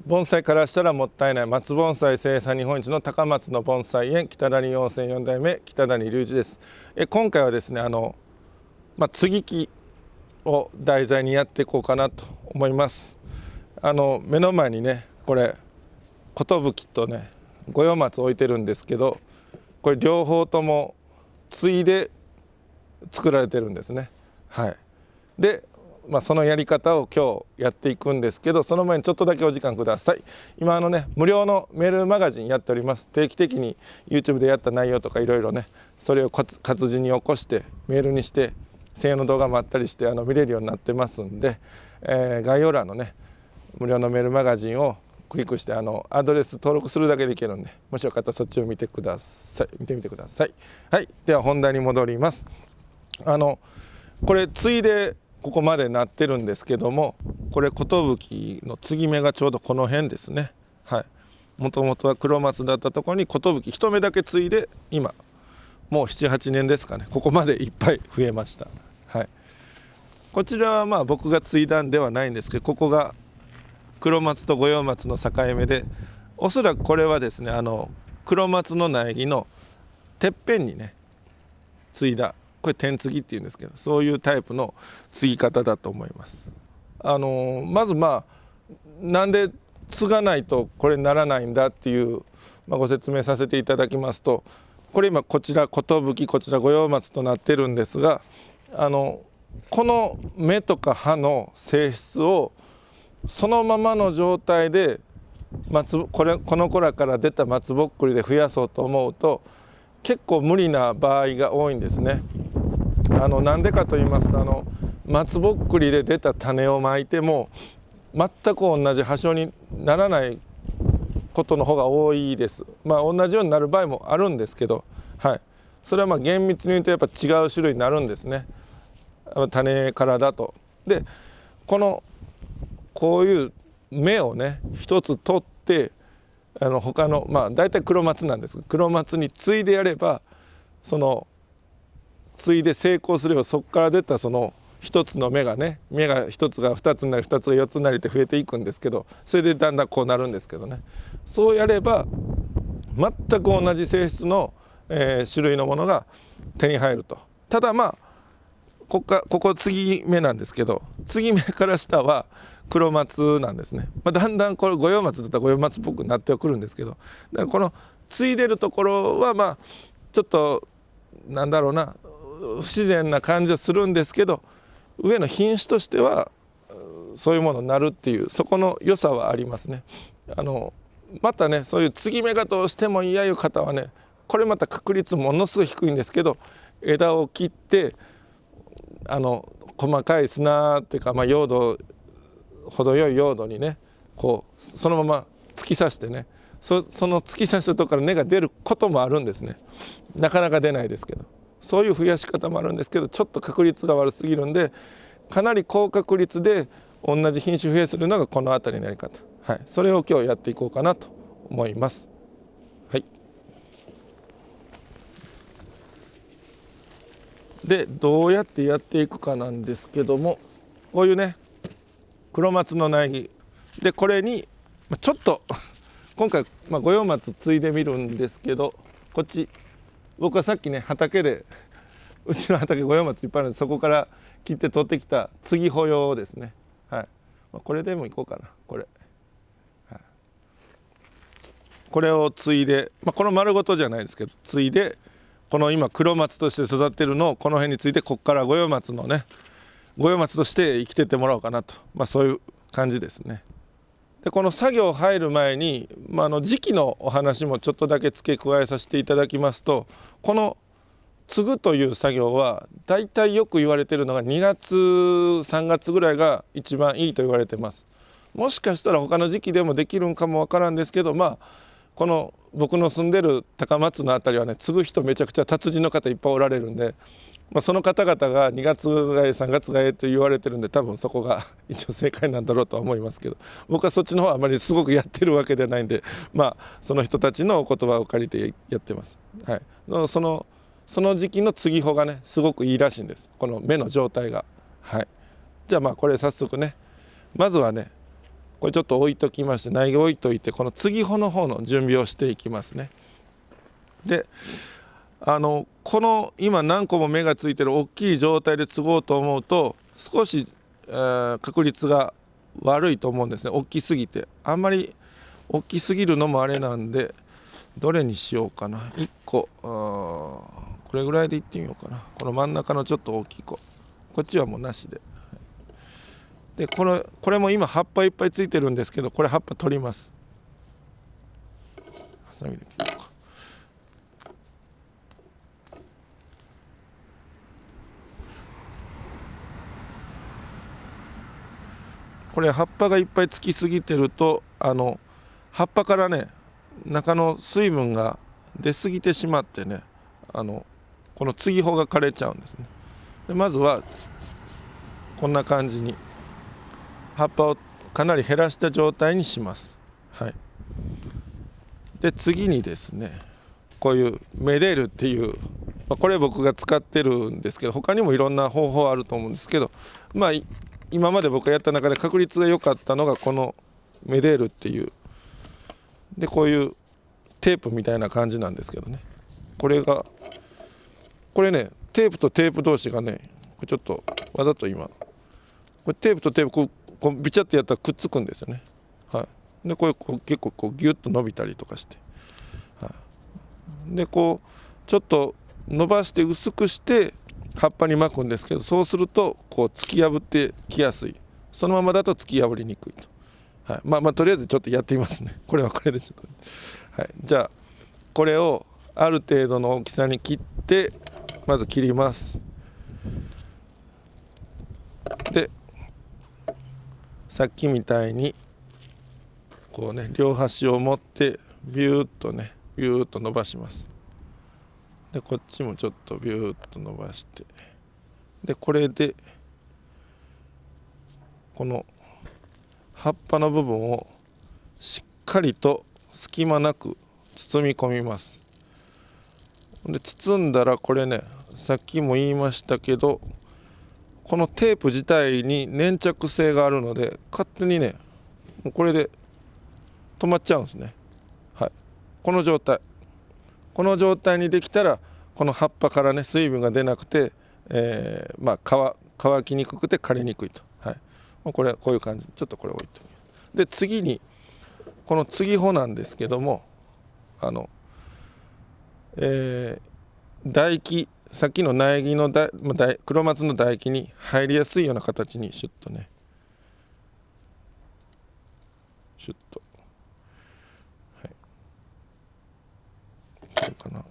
盆栽からしたらもったいない松盆栽生産日本一の高松の盆栽園北谷温泉4代目北谷隆一です。今回はですね接ぎ木を題材にやっていこうかなと思います。目の前にねこれ寿とね五葉松置いてるんですけど、これ両方とも継いで作られてるんですね。はい。でそのやり方を今日やっていくんですけど、その前にちょっとだけお時間ください。今無料のメールマガジンやっております。定期的に YouTube でやった内容とかいろいろね、それを活字に起こしてメールにして専用の動画もあったりして見れるようになってますんで、概要欄のね無料のメールマガジンをクリックしてアドレス登録するだけでいけるんで、もしよかったらそっちを見てみてください。はい、では本題に戻ります。これ継いでここまでなってるんですけども、これ寿の継ぎ目がちょうどこの辺ですね。はい。もともとは黒松だったところに寿一目だけ継いで、今もう 7,8 年ですかね、ここまでいっぱい増えました。はい。こちらは僕が継いだんではないんですけど、ここが黒松と五葉松の境目で、おそらくこれはですね黒松の苗木のてっぺんにね継いだ、これ天継ぎっていうんですけど、そういうタイプの継ぎ方だと思います。まずなんで継がないとこれならないんだっていう、ご説明させていただきますと、これ今こちら寿、こちら五葉松となってるんですが、この芽とか葉の性質をそのままの状態でこの子らから出た松ぼっくりで増やそうと思うと結構無理な場合が多いんですね。なんでかと言いますと松ぼっくりで出た種をまいても全く同じ葉性にならないことの方が多いです。同じようになる場合もあるんですけど、はい、それは厳密に言うとやっぱ違う種類になるんですね、種からだと。でこういう芽をね一つ取って他の大体黒松なんですが、黒松に継いでやれば継いで成功すればそこから出たその一つの芽が一つが二つになり二つが四つになりって増えていくんですけど、それでだんだんこうなるんですけどね、そうやれば全く同じ性質の、種類のものが手に入ると。ただここ継ぎ目なんですけど、継ぎ目から下は黒松なんですね。だんだんこれ五葉松だったら五葉松っぽくなってくるんですけど、だからこの継いでるところはちょっと不自然な感じはするんですけど、上の品種としてはそういうものになるっていう、そこの良さはありますね。またねそういう継ぎ目がどうしても嫌いう方はね、これまた確率ものすごい低いんですけど、枝を切って細かい砂っていうか用土、程よい用土にねそのまま突き刺してね、その突き刺したところから根が出ることもあるんですね。なかなか出ないですけど、そういう増やし方もあるんですけど、ちょっと確率が悪すぎるんで、かなり高確率で同じ品種増やするのがこの辺りのやり方、はい、それを今日やっていこうかなと思います。はい。でどうやってやっていくかなんですけども、こういうね黒松の苗木で、これにちょっと今回五葉松継いでみるんですけど、こっち僕はさっきね畑でうちの畑五葉松いっぱいあるんで、そこから切って取ってきた継ぎ穂用ですね。はい。これでもいこうかな。これ、はい、これを継いで、この丸ごとじゃないですけど継いで、この今黒松として育ってるのをこの辺について、ここから五葉松のね五葉松として生きてってもらおうかなと、そういう感じですね。でこの作業入る前に、時期のお話もちょっとだけ付け加えさせていただきますと、この継ぐという作業はだいたいよく言われているのが2月3月ぐらいが一番いいと言われてます。もしかしたら他の時期でもできるんかもわからんですけど、この僕の住んでる高松の辺りはね継ぐ人めちゃくちゃ達人の方いっぱいおられるんで、その方々が2月がえ3月がえと言われてるんで、多分そこが一応正解なんだろうとは思いますけど、僕はそっちの方はあまりすごくやってるわけではないんで、その人たちのお言葉を借りてやってます。はい、その時期の継ぎ穂がねすごくいいらしいんです、この芽の状態が。はい、じゃあこれ早速ね、まずはねこれちょっと置いときまして、苗木置いといて、この継ぎ穂の方の準備をしていきますね。でこの今何個も芽がついてる大きい状態で継ごうと思うと少し、確率が悪いと思うんですね。大きすぎて、あんまり大きすぎるのもあれなんで、どれにしようかな。1個これぐらいでいってみようかな。この真ん中のちょっと大きい子、こっちはもうなしで。でこれも今葉っぱいっぱいついてるんですけど、これ葉っぱ取ります。ハサミで切ろうか。これ葉っぱがいっぱいつきすぎてると葉っぱからね中の水分が出過ぎてしまってね、この継ぎ穂が枯れちゃうんですね。でまずはこんな感じに葉っぱをかなり減らした状態にします。はい、で次にですね、こういうメデールっていう、これ僕が使ってるんですけど、他にもいろんな方法あると思うんですけど、今まで僕がやった中で確率が良かったのがこのメデールっていうで、こういうテープみたいな感じなんですけどね、これねテープとテープ同士がね、これちょっとわざと今これテープとテープこうビチャってやったらくっつくんですよね。はい、でこれ結構ギュッと伸びたりとかして、はい、でちょっと伸ばして薄くして葉っぱに巻くんですけど、そうすると突き破ってきやすい。そのままだと突き破りにくいと。はい、とりあえずちょっとやってみますね。これはこれでちょっと、はい、じゃあこれをある程度の大きさに切ってまず切ります。でさっきみたいに両端を持ってビューッと伸ばします。でこっちもちょっとビューッと伸ばして、でこれでこの葉っぱの部分をしっかりと隙間なく包み込みます。で包んだらこれね、さっきも言いましたけど、このテープ自体に粘着性があるので勝手にねこれで止まっちゃうんですね。はい、この状態にできたら、この葉っぱからね水分が出なくて、乾きにくくて枯れにくいと。はい、こういう感じ。ちょっとこれ置いてみる。で次にこの継ぎ穂なんですけども、唾液、さっきの苗木の黒松の唾液に入りやすいような形にシュッとね、シュッと、はい、こうかな。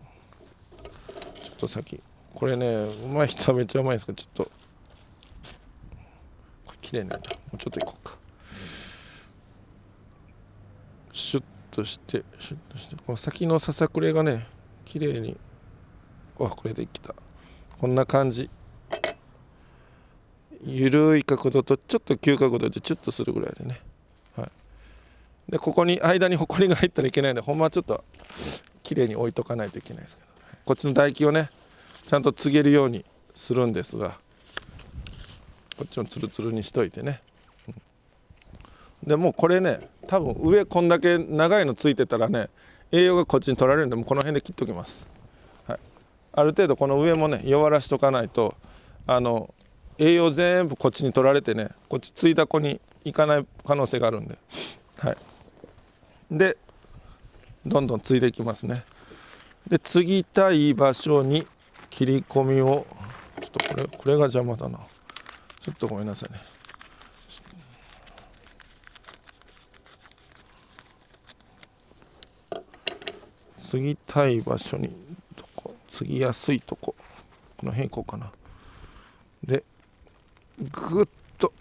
ちょっと先これね、うまい人はめっちゃうまいんですけど、ちょっとこれ綺麗なんだ。もうちょっといこうか。シュッとしてこの先のささくれがね綺麗に、これできた。こんな感じ。ゆるい角度とちょっと急角度でチュッとするぐらいでね、はい、でここに間にホコリが入ったらいけないので、ほんまはちょっと綺麗に置いとかないといけないですけど、こっちの唾液をねちゃんと告げるようにするんですが、こっちもツルツルにしといてね、でもうこれね多分上こんだけ長いのついてたらね栄養がこっちに取られるんで、もうこの辺で切っときます。はい、ある程度この上もね弱らしとかないと栄養全部こっちに取られてね、こっちついた子に行かない可能性があるんで、はい、でどんどんついでいきますね。で継ぎたい場所に切り込みを、ちょっとこれが邪魔だな。ちょっとごめんなさいね。継ぎたい場所に継ぎやすいとこの辺行こうかな。でぐっと、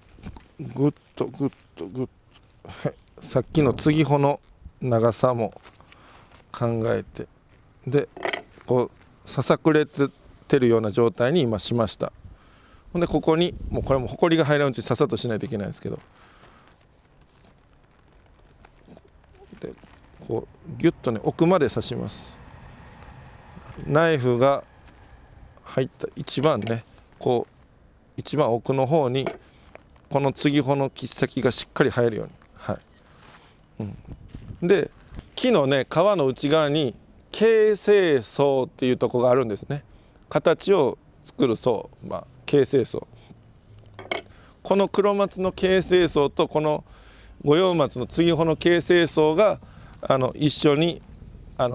はい、さっきの継ぎ穂の長さも考えて、でささくれてるような状態に今しました。ほんでここにこれもほこりが入らんうちにささっとしないといけないんですけど、でギュッとね奥まで刺します。ナイフが入った一番ね一番奥の方にこの継ぎ穂の切っ先がしっかり入るように、はい、で木のね皮の内側に形成層っていうところがあるんですね。形を作る層、形成層。この黒松の形成層とこの五葉松の継ぎ穂の形成層が一緒に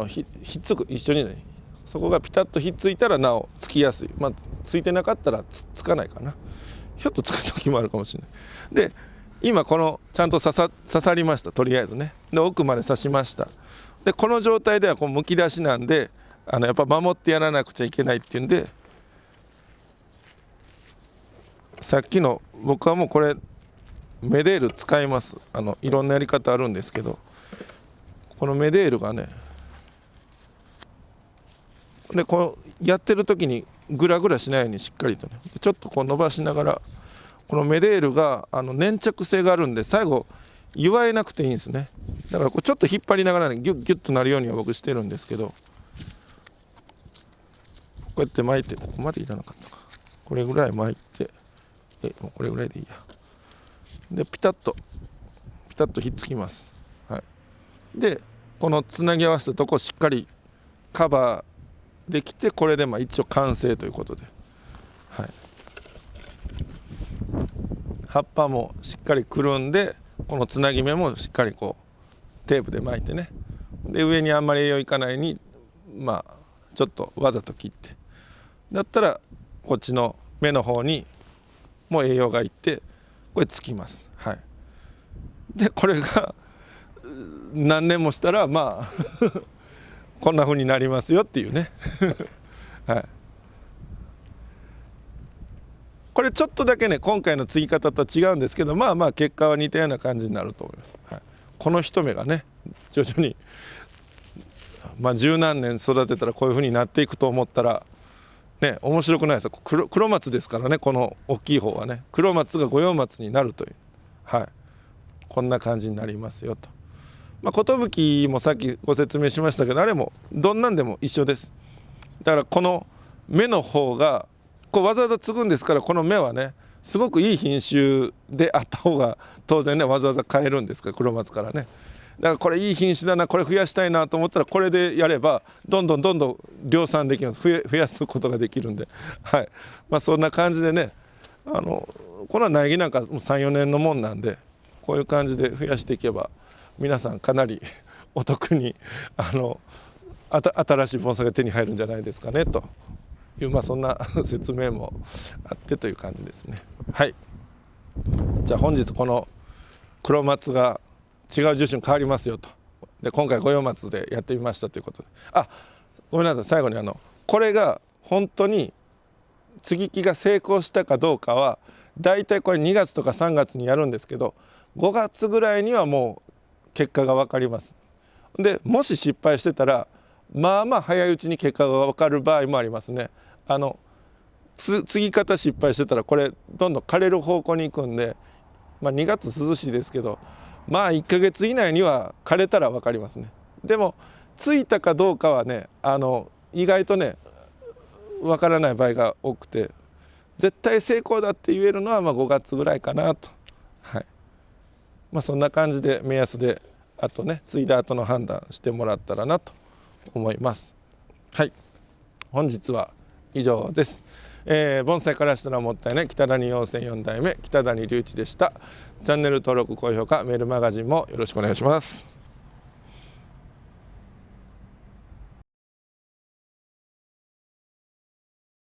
ひっつく、一緒にね、そこがピタッとひっついたらなおつきやすい。ついてなかったらつかないかな。ひょっとつく時もあるかもしれない。で今このちゃんと刺さりました。とりあえずね。で奥まで刺しました。でこの状態ではこうむき出しなんでやっぱ守ってやらなくちゃいけないっていうんで、さっきの僕はもうこれメデール使います。いろんなやり方あるんですけど、このメデールがね、でこうやってる時にグラグラしないようにしっかりとね、ちょっとこう伸ばしながら、このメデールが粘着性があるんで最後祝えなくていいんですね。だからこうちょっと引っ張りながら、ね、ギュッギュッとなるようには僕してるんですけど、こうやって巻いて、ここまでいらなかったか、これぐらい巻いて、もうこれぐらいでいいや。でピタッとひっつきます。はい、でこのつなぎ合わせたとこしっかりカバーできて、これで一応完成ということで、はい、葉っぱもしっかりくるんで、このつなぎ目もしっかりこうテープで巻いてね、で上にあんまり栄養いかないようにちょっとわざと切って、だったらこっちの芽の方にも栄養がいってこれつきます。はい、でこれが何年もしたらこんな風になりますよっていうねはい、これちょっとだけね今回の継ぎ方と違うんですけど、結果は似たような感じになると思います。はい、この一芽がね徐々に十何年育てたらこういう風になっていくと思ったらね、面白くないですか。黒松ですからね、この大きい方はね、黒松が五葉松になるという、はい、こんな感じになりますよと。寿もさっきご説明しましたけど、あれもどんなんでも一緒です。だからこの芽の方がこうわざわざ継ぐんですから、この芽はねすごくいい品種であった方が当然ねわざわざ買えるんですから、黒松からね。だからこれいい品種だな、これ増やしたいなと思ったらこれでやればどんどん量産できます。増やすことができるんで、はい、そんな感じでね、この苗木なんかもう 3,4 年のもんなんで、こういう感じで増やしていけば皆さんかなりお得に新しい盆栽が手に入るんじゃないですかねという、そんな説明もあってという感じですね。はい、じゃあ本日この黒松が違う樹種に変わりますよと。で今回五葉松でやってみましたということで、ごめんなさい、最後にこれが本当に接ぎ木が成功したかどうかはだいたいこれ2月とか3月にやるんですけど、5月ぐらいにはもう結果が分かります。でもし失敗してたら早いうちに結果が分かる場合もありますね。継ぎ方失敗してたらこれどんどん枯れる方向に行くんで、2月涼しいですけど1ヶ月以内には枯れたら分かりますね。でもついたかどうかはね意外とね分からない場合が多くて、絶対成功だって言えるのは5月ぐらいかなと。はい、そんな感じで目安であとね継いだ後の判断してもらったらなと思います。はい、本日は以上です。盆栽からしたらもったいない北谷養成4代目北谷隆一でした。チャンネル登録高評価メールマガジンもよろしくお願いします。